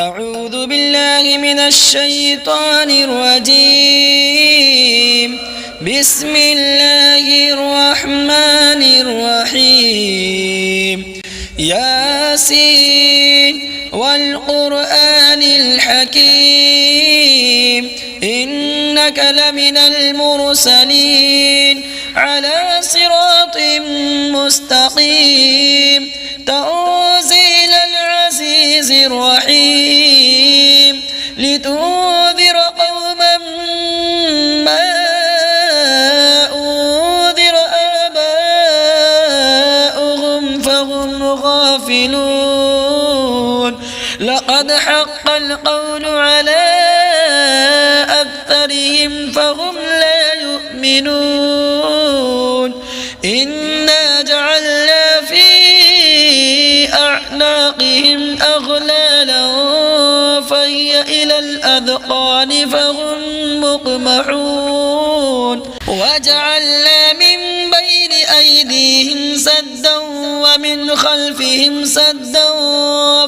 أعوذ بالله من الشيطان الرجيم. بسم الله الرحمن الرحيم. ياسين والقرآن الحكيم إنك لمن المرسلين على صراط مستقيم تنزيل العزيز الرحيم لتنذر قوما ما أنذر آباؤهم فهم غافلون. لقد حق القول على أكثرهم فهم لا يؤمنون. إنا جعلنا في أعناقهم أغلالا فهي إلى الأذقان فهم مقمحون. وجعلنا من بين أيديهم سدا ومن خلفهم سدا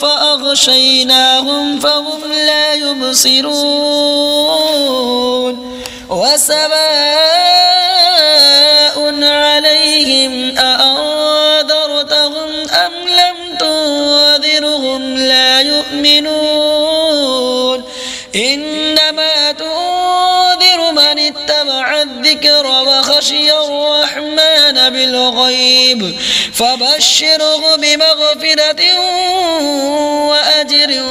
فأغشيناهم فهم لا يبصرون. وسواء عليهم أأنذرتهم أم لم تنذرهم لا يؤمنون. إنما تنذر من اتبع الذكر وخشي الرحمن بالغيب فبشره بمغفرة وأجر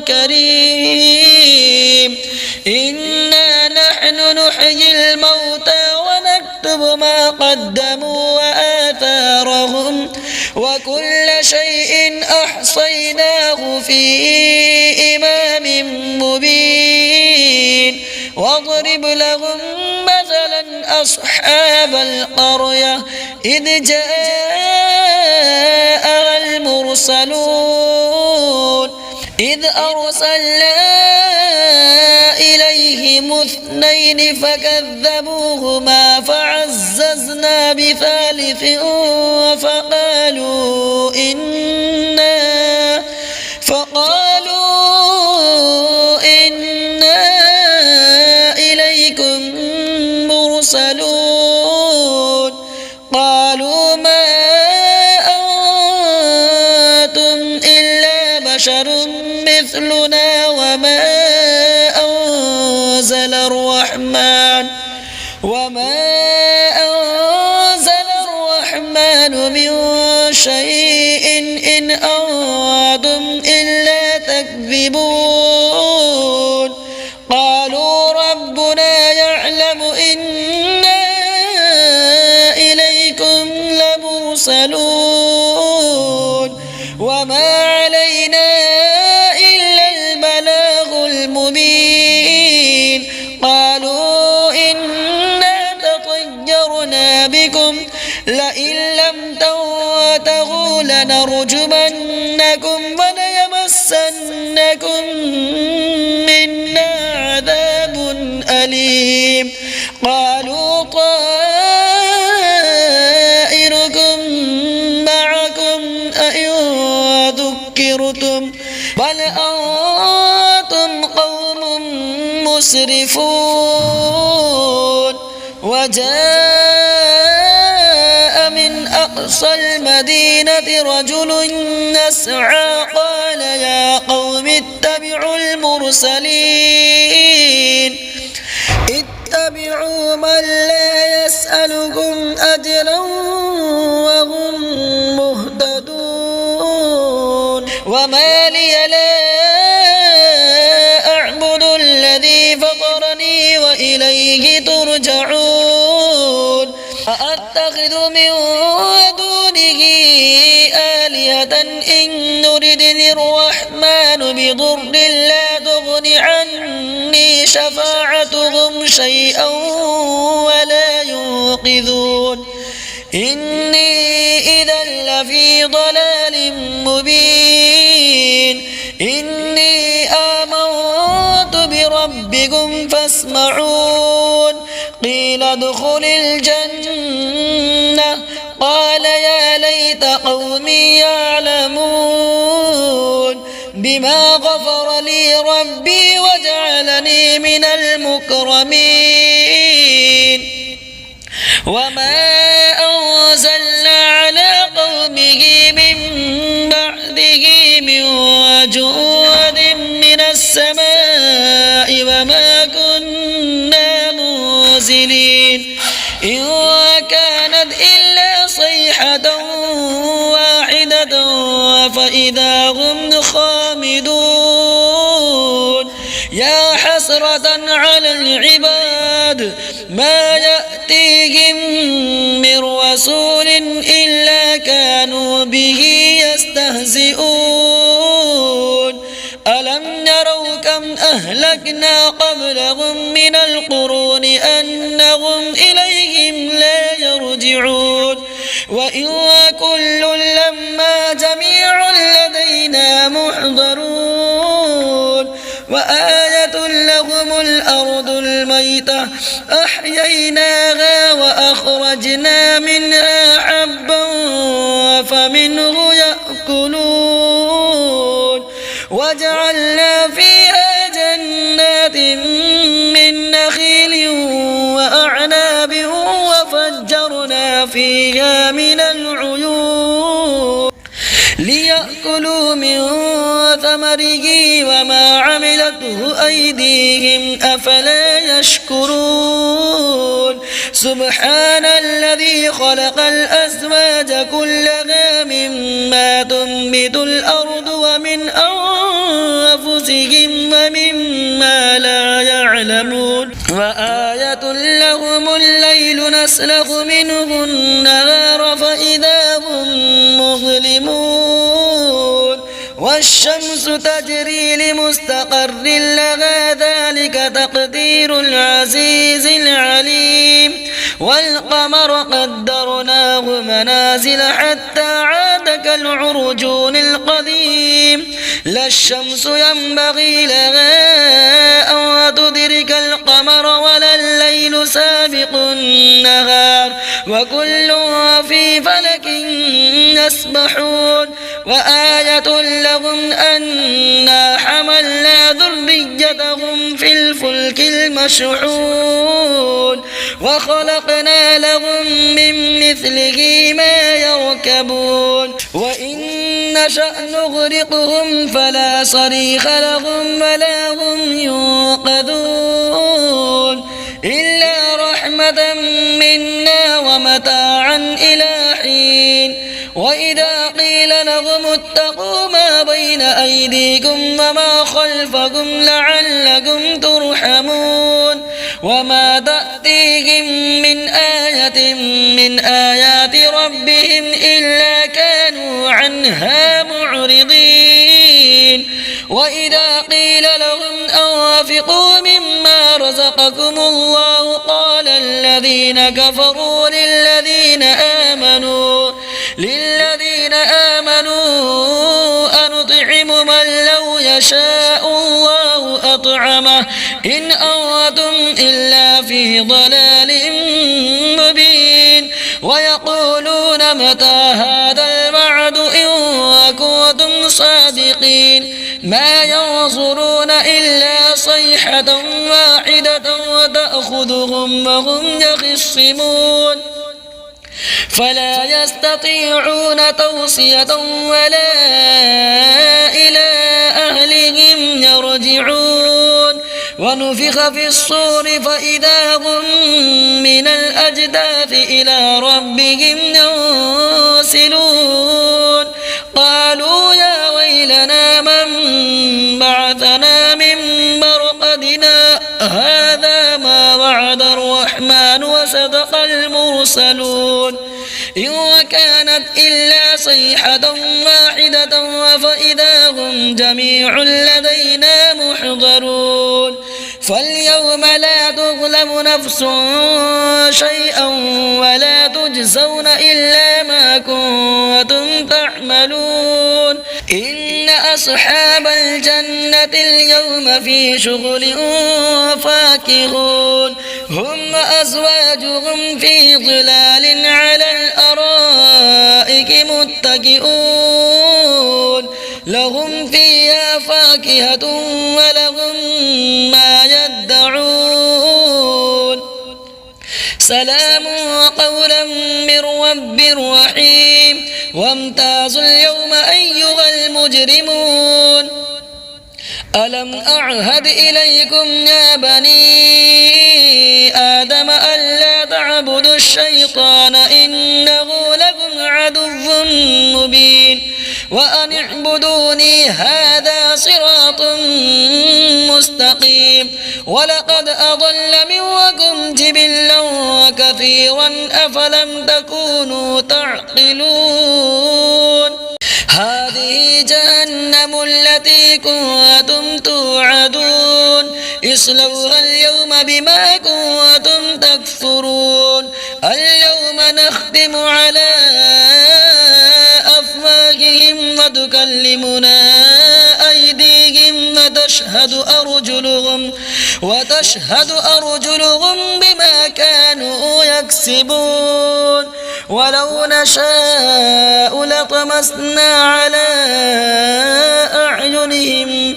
كريم. إنا نحن نحيي الموتى ونكتب ما قدموا وآثارهم وكل شيء أحصيناه في إمام مبين. واضرب لهم مثلا أصحاب القرية إذ جاءها المرسلون إذ أرسلنا إليهم اثنين فكذبوهما فعززنا بثالث فقالوا إنا إليكم مرسلون. قالوا ما أنتم إلا بشر مثلنا وما أنزل الرحمن من شيء إن أنتم إلا تكذبون. قالوا ربنا يعلم إنا إليكم لمرسلون وما علينا إلا البلاغ المبين. قالوا إنا تطيرنا بكم لئن لم تنتهوا لنرجمنكم وليمسنكم منا عذاب أليم. قالوا طائركم معكم أئن ذكرتم بل أنتم قوم مسرفون. وجاء من أقصى المدينة رجل يسعى قال يا قوم اتبعوا المرسلين اتبعوا من لا يسألكم أجرا وهم مهتدون. وما لي لا أعبد الذي فطرني وإليه ترجعون. أأتخذ من دونه آلهة إن يردني الرحمن بضر لا تغن عني شفاعتهم شيئا ولا ينقذون. إني إذا لفي ضلال مبين. إني آمنت بربكم فاسمعون. قيل ادخل الجنة قال يا ليت قومي يعلمون. بما غفر لي ربي وجعلني من المكرمين وما أنزلنا على قومه من بعده من جود من السماء وما كنا منزلين إن كانت إلا صيحة واحدة فإذا هم خامدون يا حسرة على العباد ما يأتيهم من رسول إلا كانوا به يستهزئون ألم يروا كم أهلكنا قبلهم من القرون أنهم إليهم لا يرجعون وإن كل لما جميع لدينا محضرون وآية لهم الأرض الميتة أحييناها وأخرجنا منها حبا فمنه يأكلون وجعلنا فيها جنات من نخيل وأعناب وفجرنا فيها من العيون ليأكلوا من ثمره وما عملته أيديهم أفلا يشكرون سبحان الذي خلق الأزواج كلها مما تنبت الأرض ومن أنفسهم ومما لا يعلمون وآية لهم الليل نسلخ منه النهار فإذا هم مظلمون والشمس تجري لمستقر لها ذلك تقدير العزيز العليم والقمر قدرناه منازل حتى عاد كالعرجون القديم لا الشمس ينبغي لها أن تدرك القمر ولا الليل سابق النهار وكل في فلك يسبحون وآية لهم أنا حملنا ذريتهم في الفلك المشحون وخلقنا لهم من مثله ما يركبون وإن نشأ نغرقهم فلا صريخ لهم ولا هم ينقذون إلا رحمة منا ومتاعا إلى حين وإذا قيل لهم اتقوا ما بين أيديكم وما خلفكم لعلكم ترحمون وما تأتيهم من آية من آيات ربهم إلا كانوا عنها معرضين وإذا قيل لهم أنفقوا مما رزقكم الله قال الذين كفروا للذين آمنوا أنطعم من لو يشاء الله أطعمه إن أنتم إلا في ضلال مبين ويقولون متى هذا الوعد إن كنتم صادقين ما ينظرون إلا صيحة واحدة وتأخذهم وهم يخصمون فلا يستطيعون توصية ولا إلى أهلهم يرجعون ونفخ في الصور فإذا هم من الأجداث إلى ربهم ينسلون قالوا يا ويلنا من بعثنا من مرقدنا هذا ما وعد الرحمن وصدق المرسلون إن كانت إلا صيحة واحدة فإذا هم جميع لدينا محضرون فاليوم لا تظلم نفس شيئا ولا تجزون إلا ما كنتم تعملون إن أصحاب الجنة اليوم في شغل فاكهون هم وأزواجهم في ظلال على الأرائك متكئون لهم فيها فاكهة ولهم ما يدعون سلام قولا من رب رحيم وامتازوا اليوم أيها المجرمون ألم أعهد إليكم يا بني آدم ألا تعبدوا الشيطان إنه لكم عدو مبين وأن اعبدوني هذا صراط مستقيم ولقد أضل منكم جبلا كثيرا أفلم تكونوا تعقلون هذه جهنم التي كنتم توعدون اصلوها اليوم بما كنتم تكفرون اليوم نختم على أفواههم وتكلمنا أيديهم وتشهد أرجلهم بما كانوا يكسبون ولو نشاء لطمسنا على أعينهم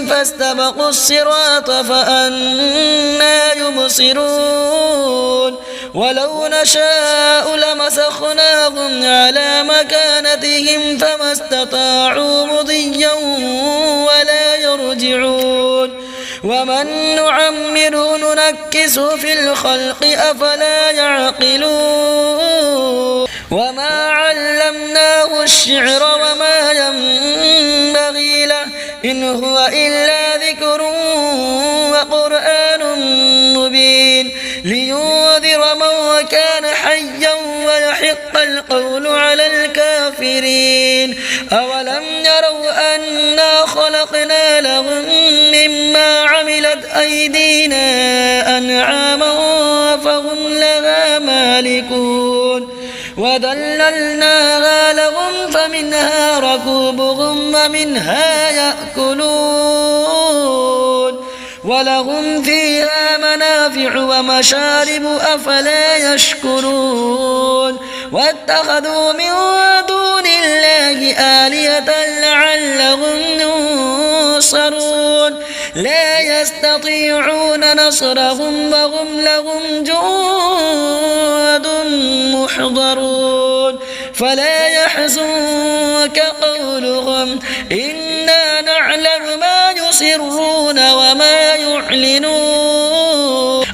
فاستبقوا الصراط فأنى يبصرون ولو نشاء لمسخناهم على مكانتهم فما استطاعوا مضيا ولا يرجعون ومن نعمره ننكسه في الخلق أفلا يعقلون وما علمناه الشعر وما ينبغي له إن هو إلا ذكر وقرآن مبين لينذر من كان حيا ويحق القول على الكافرين أولم يروا أنا خلقنا لهم مما عملت أيدينا أنعاما فهم لها مالكون وذللناها لهم فمنها ركوبهم ومنها يأكلون ولهم فيها منافع ومشارب أفلا يشكرون واتخذوا من دون الله آلهة لعلهم ينصرون لا يستطيعون نصرهم وهم لهم جند محضرون فلا يحزنك قولهم إنا نعلم ما يسرون وما يعلنون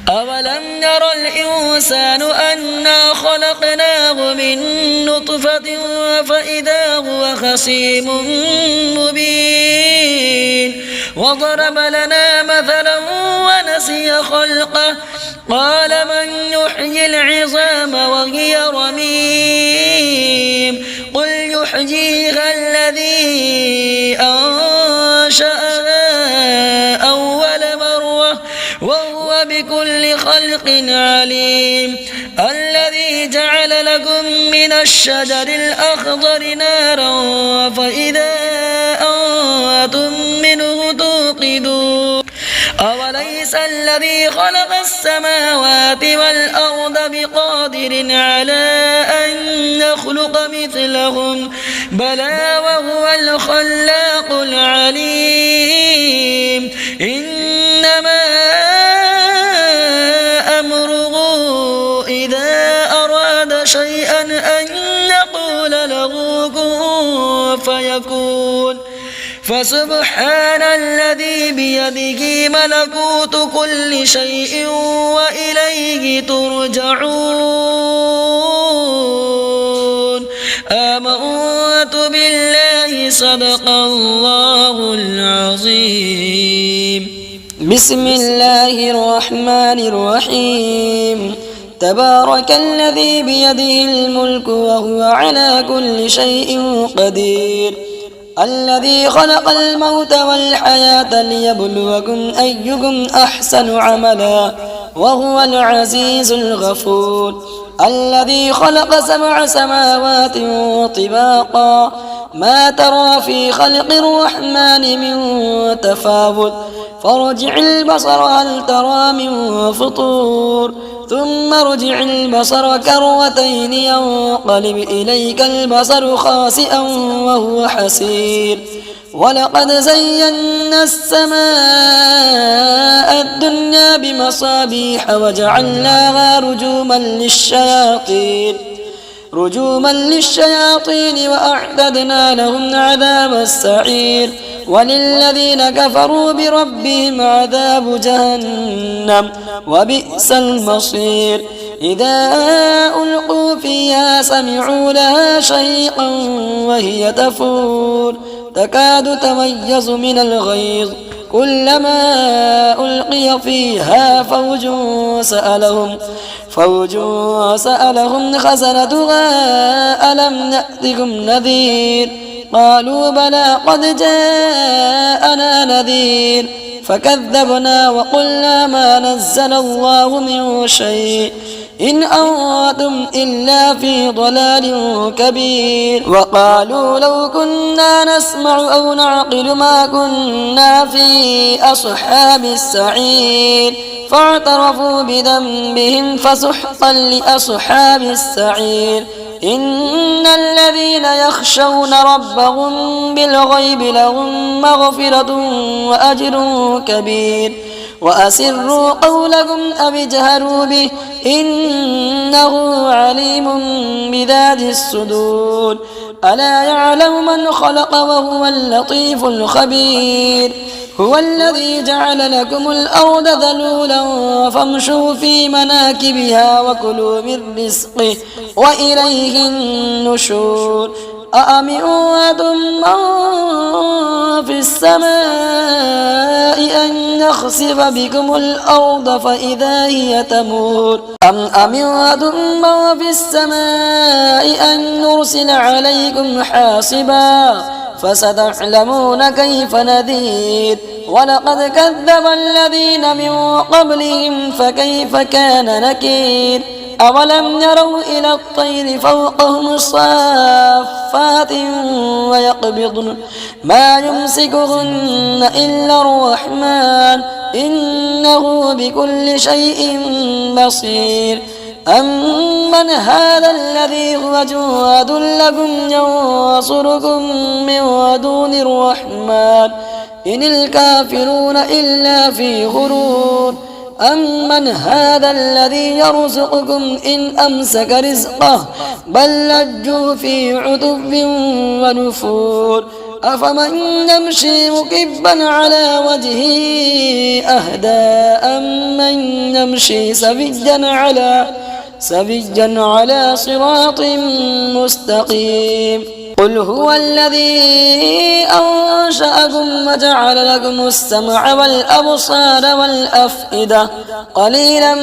أولم ير الإنسان أنا خلقناه من نطفة فإذا هو خصيم مبين وضرب لنا مثلا ونسي خلقه قال من يحيي العظام وهي رميم قل يحييها الذي أنشأها أول مرة وهو بكل خلق عليم الذي جعل لكم من الشجر الأخضر نارا فإذا أنتم منه توقدون أوليس الذي خلق السماوات والأرض بقادر على أن يخلق مثلهم بلى وهو الخلاق العليم إنما أمره إذا أراد شيئا أن يقول له كن فيكون فسبحان الذي بيده ملكوت كل شيء وإليه ترجعون آمنت بالله صدق الله العظيم بسم الله الرحمن الرحيم تبارك الذي بيده الملك وهو على كل شيء قدير الذي خلق الموت والحياة ليبلوكم أيكم أحسن عملا وهو العزيز الغفور الذي خلق 7 سماوات طباقا ما ترى في خلق الرحمن من تفاوت فارجع البصر هل ترى من فطور ثم ارجع البصر كرتين ينقلب إليك البصر خاسئا وهو حسير ولقد زينا السماء الدنيا بمصابيح وجعلناها رجوما للشياطين وأعتدنا لهم عذاب السعير وللذين كفروا بربهم عذاب جهنم وبئس المصير إذا ألقوا فيها سمعوا لها شهيقا وهي تفور تكاد تميز من الغيظ كلما ألقي فيها فوج سألهم خزنتها ألم نأتكم نذير قالوا بلى قد جاءنا نذير فكذبنا وقلنا ما نزل الله من شيء إن أنتم إلا في ضلال كبير وقالوا لو كنا نسمع أو نعقل ما كنا في أصحاب السعير فاعترفوا بذنبهم فسحقا لأصحاب السعير إن الذين يخشون ربهم بالغيب لهم مغفرة وأجر كبير وأسروا قولكم أو اجهروا به إنه عليم بذات الصدور ألا يعلم من خلق وهو اللطيف الخبير هو الذي جعل لكم الأرض ذلولا فامشوا في مناكبها وكلوا من رزقه وإليه النشور أأمنتم من في السماء أن يخسف بكم الأرض فإذا هي تمور أم أمنتم من في السماء أن نرسل عليكم حاصبا فستعلمون كيف نذير ولقد كذب الذين من قبلهم فكيف كان نكير أولم يروا إلى الطير فوقهم صافات ويقبضن ما يمسكهن إلا الرحمن إنه بكل شيء بصير أمن هذا الذي هو جواد لكم ينصركم من دون الرحمن إن الكافرون إلا في غرور أمن هذا الذي يرزقكم إن أمسك رزقه بل لجوا في عتب ونفور أفمن يمشي مكبا على وجهه أهدى أمن يمشي سويا على صراط مستقيم قل هو الذي أنشأكم وجعل لكم السمع والأبصار والأفئدة قليلا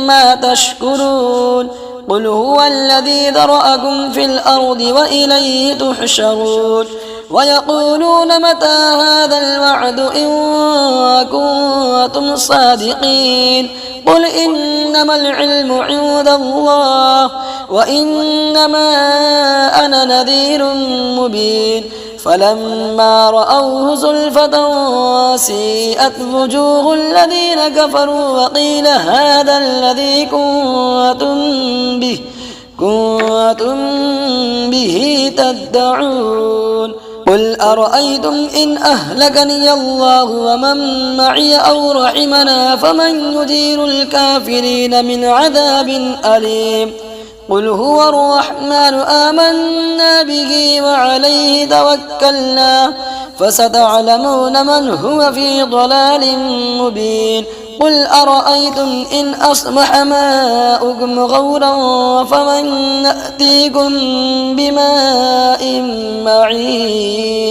ما تشكرون قل هو الذي ذرأكم في الأرض وإليه تحشرون ويقولون متى هذا الوعد إن كنتم صادقين قل إنما العلم عند الله وإنما أنا نذير مبين فلما رأوه زلفة سيئت وجوه الذين كفروا وقيل هذا الذي كنتم به تدعون قل أرأيتم إن أهلكني الله ومن معي أو رحمنا فمن يجير الكافرين من عذاب أليم قل هو الرحمن آمنا به وعليه توكلنا فستعلمون من هو في ضلال مبين قل أرأيتم إن أصبح ماؤكم غورا فمن يأتيكم بماء معين